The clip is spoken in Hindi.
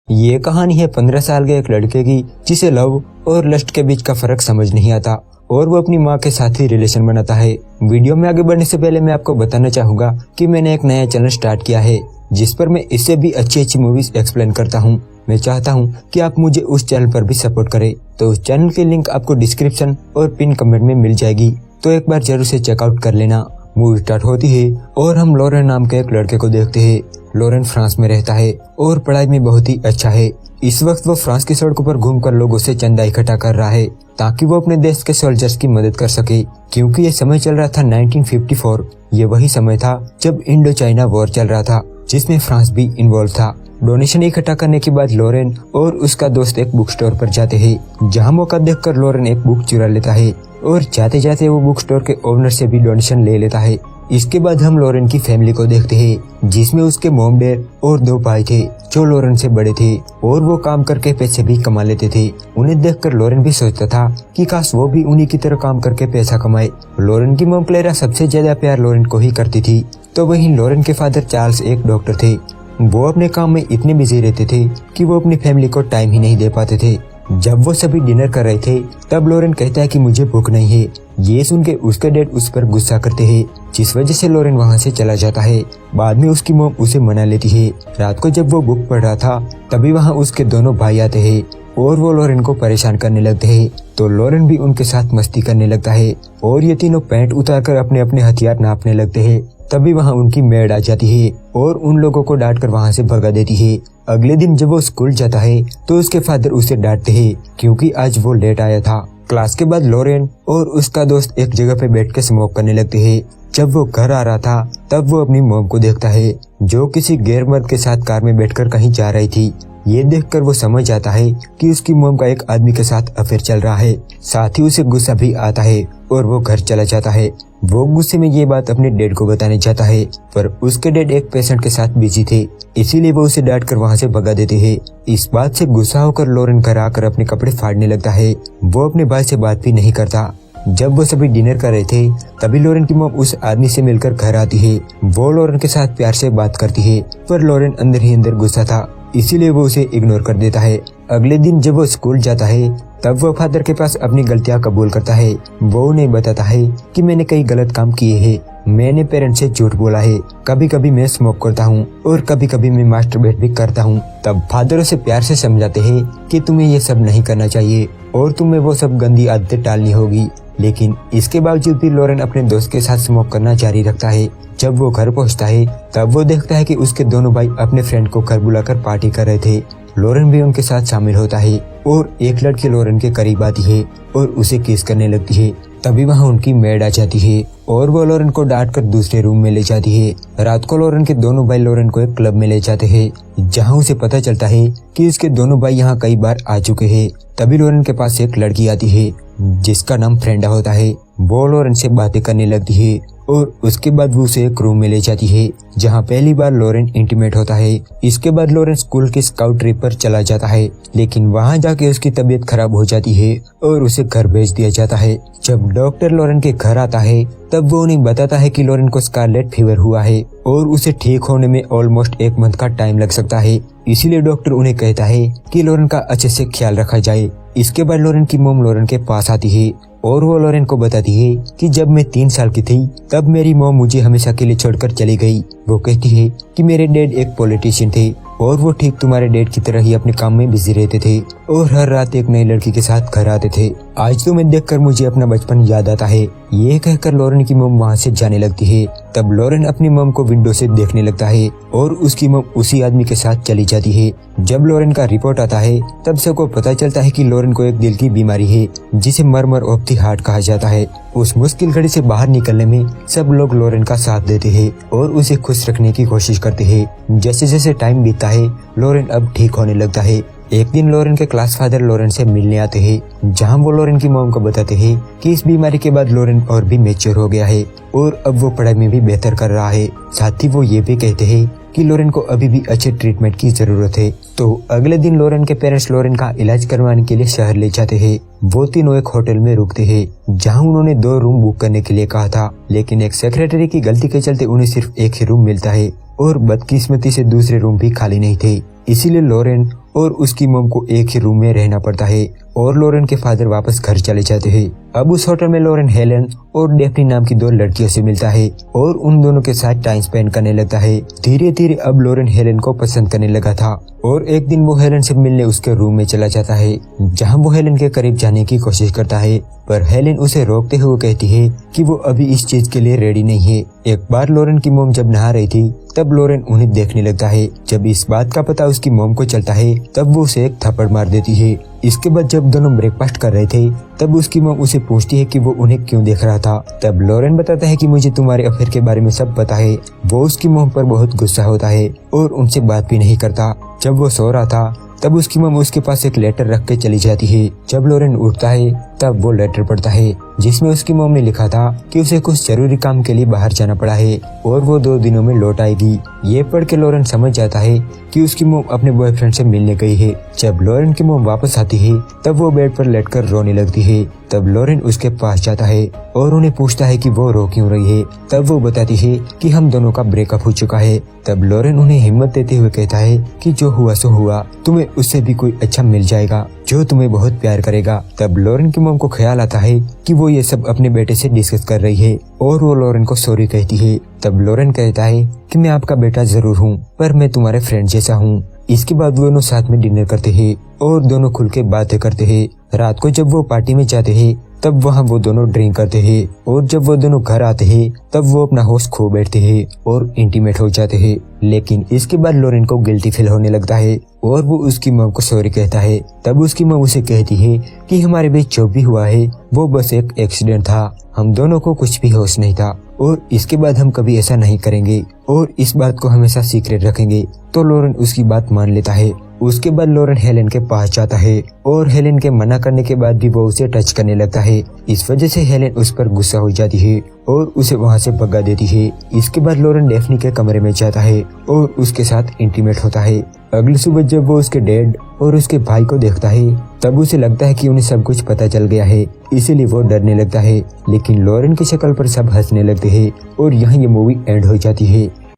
ये कहानी है 15 साल के एक लड़के की जिसे लव और लस्ट के बीच का फर्क समझ नहीं आता और वो अपनी माँ के साथ ही रिलेशन बनाता है। वीडियो में आगे बढ़ने से पहले मैं आपको बताना चाहूंगा कि मैंने एक नया चैनल स्टार्ट किया है जिस पर मैं इससे भी अच्छी मूवीज एक्सप्लेन करता हूँ। मैं चाहता हूँ कि आप मुझे उस चैनल पर भी सपोर्ट करें, तो उस चैनल की लिंक आपको डिस्क्रिप्शन और पिन कमेंट में मिल जाएगी, तो एक बार जरूर से चेकआउट कर लेना। मूवी स्टार्ट होती है और हम लॉरेन नाम के एक लड़के को देखते हैं। लॉरेन फ्रांस में रहता है और पढ़ाई में बहुत ही अच्छा है। इस वक्त वो फ्रांस की सड़कों पर घूमकर लोगों से चंदा इकट्ठा कर रहा है ताकि वो अपने देश के सोल्जर्स की मदद कर सके, क्योंकि ये समय चल रहा था 1954। ये वही समय था जब इंडो चाइना वॉर चल रहा था जिसमें फ्रांस भी इन्वॉल्व था। डोनेशन इकट्ठा करने के बाद लॉरेन और उसका दोस्त एक बुक स्टोर पर जाते हैं, जहां मौका देखकर लॉरेन एक बुक चुरा लेता है और जाते जाते वो बुक स्टोर के ओनर से भी डोनेशन ले लेता है। इसके बाद हम लॉरेन की फैमिली को देखते हैं, जिसमें उसके मॉम डैड और 2 भाई थे जो लॉरेन से बड़े थे और वो काम करके पैसे भी कमा लेते थे। उन्हें देखकर लॉरेन भी सोचता था कि काश वो भी उन्हीं की तरह काम करके पैसा कमाए। लॉरेन की मॉम क्लेरा सबसे ज्यादा प्यार लॉरेन को ही करती थी, तो वहीं लॉरेन के फादर चार्ल्स एक डॉक्टर थे। वो अपने काम में इतने बिजी रहते थे कि वो अपनी फैमिली को टाइम ही नहीं दे पाते थे। जब वो सभी डिनर कर रहे थे तब लॉरेन कहता है कि मुझे भूख नहीं है। ये सुन के उसके डैड उस पर गुस्सा करते हैं, जिस वजह से लॉरेन वहाँ से चला जाता है। बाद में उसकी मॉम उसे मना लेती है। रात को जब वो बुक पढ़ रहा था तभी वहाँ उसके दोनों भाई आते हैं और वो लॉरेन को परेशान करने लगते हैं, तो लॉरेन भी उनके साथ मस्ती करने लगता है और ये तीनों पैंट उतारकर अपने अपने हथियार नापने लगते हैं। तभी वहाँ उनकी मेड आ जाती है और उन लोगों को डांट कर वहाँ से भगा देती है। अगले दिन जब वो स्कूल जाता है तो उसके फादर उसे डांटते हैं क्योंकि आज वो लेट आया था। क्लास के बाद लॉरेन और उसका दोस्त एक जगह पे बैठ के स्मोक करने लगते हैं। जब वो घर आ रहा था तब वो अपनी मॉम को देखता है जो किसी गैर मर्द के साथ कार में बैठकर कहीं जा रही थी। ये देखकर वो समझ जाता है कि उसकी मॉम का एक आदमी के साथ अफेयर चल रहा है। साथ ही उसे गुस्सा भी आता है और वो घर चला जाता है। वो गुस्से में ये बात अपने डैड को बताने जाता है, पर उसके डैड एक पेशेंट के साथ बिजी थे, इसीलिए वो उसे डांट कर वहाँ से भगा देते हैं। इस बात से गुस्सा होकर लॉरेन घर आकर अपने कपड़े फाड़ने लगता है। वो अपने भाई से बात भी नहीं करता। जब वो सभी डिनर कर रहे थे तभी लॉरेन की मॉम उस आदमी से मिलकर घर आती है। वो लॉरेन के साथ प्यार से बात करती है, पर लॉरेन अंदर ही अंदर गुस्सा था, इसीलिए वो उसे इग्नोर कर देता है। अगले दिन जब वो स्कूल जाता है तब वो फादर के पास अपनी गलतियां कबूल करता है। वो उन्हें बताता है कि मैंने कई गलत काम किए हैं, मैंने पेरेंट्स से झूठ बोला है, कभी कभी मैं स्मोक करता हूँ और कभी कभी मैं मास्टरबेट भी करता हूँ। तब फादर उसे प्यार से समझाते हैं कि तुम्हें ये सब नहीं करना चाहिए और तुम्हें वो सब गंदी आदतें टालनी होगी। लेकिन इसके बावजूद भी लॉरेन अपने दोस्त के साथ स्मोक करना जारी रखता है। जब वो घर पहुंचता है तब वो देखता है कि उसके दोनों भाई अपने फ्रेंड को घर बुलाकर पार्टी कर रहे थे। लॉरेन भी उनके साथ शामिल होता है और एक लड़की लॉरेन के करीब आती है और उसे किस करने लगती है। तभी वहाँ उनकी मेड आ जाती है और वो लॉरेन को डांट कर दूसरे रूम में ले जाती है। रात को लॉरेन के दोनों भाई लॉरेन को एक क्लब में ले जाते हैं, जहाँ उसे पता चलता है कि उसके दोनों भाई यहाँ कई बार आ चुके हैं। तभी लॉरेन के पास एक लड़की आती है जिसका नाम फ्रेंडा होता है। वो लॉरेन से बातें करने लगती है और उसके बाद वो उसे एक रूम में ले जाती है जहाँ पहली बार लॉरेन इंटीमेट होता है। इसके बाद लॉरेन स्कूल के स्काउट ट्रिप पर चला जाता है, लेकिन वहाँ जाके उसकी तबीयत खराब हो जाती है और उसे घर भेज दिया जाता है। जब डॉक्टर लॉरेन के घर आता है तब वो उन्हें बताता है कि लॉरेन को स्कारलेट फीवर हुआ है और उसे ठीक होने में ऑलमोस्ट 1 मंथ का टाइम लग सकता है। इसीलिए डॉक्टर उन्हें कहता है कि लॉरेन का अच्छे से ख्याल रखा जाए। इसके बाद लॉरेन की मॉम लॉरेन के पास आती है और वो लॉरेन को बताती है कि जब मैं 3 साल की थी तब मेरी मॉम मुझे हमेशा के लिए छोड़कर चली गई। वो कहती है कि मेरे डैड एक पॉलिटिशियन थे और वो ठीक तुम्हारे डैड की तरह ही अपने काम में बिजी रहते थे और हर रात एक नई लड़की के साथ घर आते थे। आज तुम्हें देखकर मुझे अपना बचपन याद आता है। ये कहकर लॉरेन की मॉम वहाँ से जाने लगती है। तब लॉरेन अपनी मॉम को विंडो से देखने लगता है और उसकी मॉम उसी आदमी के साथ चली जाती है। जब लॉरेन का रिपोर्ट आता है तब सबको पता चलता है कि लॉरेन को एक दिल की बीमारी है जिसे मर्मर ऑफ द हार्ट कहा जाता है। उस मुश्किल घड़ी से बाहर निकलने में सब लोग लॉरेन का साथ देते हैं और उसे खुश रखने की कोशिश करते हैं। जैसे जैसे टाइम बीतता है लॉरेन अब ठीक होने लगता है। एक दिन लॉरेन के क्लास फादर लॉरेन से मिलने आते हैं, जहां वो लॉरेन की मॉम को बताते हैं कि इस बीमारी के बाद लॉरेन और भी मैच्योर हो गया है और अब वो पढ़ाई में भी बेहतर कर रहा है। साथ ही वो ये भी कहते हैं कि लॉरेन को अभी भी अच्छे ट्रीटमेंट की जरूरत है। तो अगले दिन लॉरेन के पेरेंट्स लॉरेन का इलाज करवाने के लिए शहर ले जाते हैं। वो तीनों एक होटल में रुकते हैं, जहां उन्होंने 2 रूम बुक करने के लिए कहा था, लेकिन एक सेक्रेटरी की गलती के चलते उन्हें सिर्फ एक ही रूम मिलता है और बदकिस्मती से दूसरे रूम भी खाली नहीं थे। इसीलिए लॉरेन और उसकी मॉम को एक ही रूम में रहना पड़ता है और लॉरेन के फादर वापस घर चले जाते हैं। अब उस होटल में लॉरेन हेलन और डेफ्नी नाम की 2 लड़कियों से मिलता है और उन दोनों के साथ टाइम स्पेंड करने लगता है। धीरे धीरे अब लॉरेन हेलन को पसंद करने लगा था और एक दिन वो हेलन से मिलने उसके रूम में चला जाता है, जहां वो हेलन के करीब जाने की कोशिश करता है, पर हेलन उसे रोकते हुए कहती है कि वो अभी इस चीज के लिए रेडी नहीं है। एक बार लॉरेन की मॉम जब नहा रही थी तब लॉरेन उन्हें देखने लगता है। जब इस बात का पता उसकी मॉम को चलता है तब वो उसे एक थप्पड़ मार देती है। इसके बाद जब दोनों ब्रेकफास्ट कर रहे थे तब उसकी मॉम उसे पूछती है कि वो उन्हें क्यों देख रहा था। तब लॉरेन बताता है कि मुझे तुम्हारे अफेयर के बारे में सब पता है। वो उसकी मॉम पर बहुत गुस्सा होता है और उनसे बात भी नहीं करता। जब वो सो रहा था तब उसकी मॉम उसके पास एक लेटर रख के चली जाती है। जब लॉरेन उठता है तब वो लेटर पढ़ता है जिसमें उसकी मॉम ने लिखा था कि उसे कुछ जरूरी काम के लिए बाहर जाना पड़ा है और वो 2 दिनों में लौट आएगी। ये पढ़ के लॉरेन समझ जाता है कि उसकी मॉम अपने बॉयफ्रेंड से मिलने गई है। जब लॉरेन की मॉम वापस आती है तब वो बेड पर लेटकर रोने लगती है। तब लॉरेन उसके पास जाता है और उन्हें पूछता है कि वो रो क्यों रही है। तब वो बताती है कि हम दोनों का ब्रेकअप हो चुका है। तब लॉरेन उन्हें हिम्मत देते हुए कहता है कि जो हुआ सो हुआ, तुम्हें उससे भी कोई अच्छा मिल जाएगा जो तुम्हें बहुत प्यार करेगा। तब लॉरेन की मॉम को ख्याल आता है कि वो ये सब अपने बेटे से डिस्कस कर रही है और वो लॉरेन को सॉरी कहती है। तब लॉरेन कहता है कि मैं आपका बेटा जरूर हूँ पर मैं तुम्हारे फ्रेंड जैसा हूँ। इसके बाद दोनों साथ में डिनर करते हैं और दोनों खुल के बातें करते हैं। रात को जब वो पार्टी में जाते हैं तब वहाँ वो दोनों ड्रिंक करते हैं और जब वो दोनों घर आते हैं तब वो अपना होश खो बैठते हैं और इंटीमेट हो जाते हैं। लेकिन इसके बाद लॉरेन को गिल्टी फील होने लगता है और वो उसकी मॉम को सॉरी कहता है। तब उसकी मॉम उसे कहती है कि हमारे बीच जो भी हुआ है वो बस एक एक्सीडेंट था, हम दोनों को कुछ भी होश नहीं था और इसके बाद हम कभी ऐसा नहीं करेंगे और इस बात को हमेशा सीक्रेट रखेंगे। तो लॉरेन उसकी बात मान लेता है। उसके बाद लॉरेन हेलन के पास जाता है और हेलन के मना करने के बाद भी वो उसे टच करने लगता है। इस वजह से हेलन उस पर गुस्सा हो जाती है और उसे वहां से भगा देती है। इसके बाद लॉरेन डेफ्नी के कमरे में जाता है और उसके साथ इंटीमेट होता है। अगली सुबह जब वो उसके डैड और उसके भाई को देखता है तब उसे लगता है कि उन्हें सब कुछ पता चल गया है, इसीलिए वो डरने लगता है। लेकिन लॉरेन की शक्ल पर सब हंसने लगते हैं और यहाँ ये मूवी एंड हो जाती है।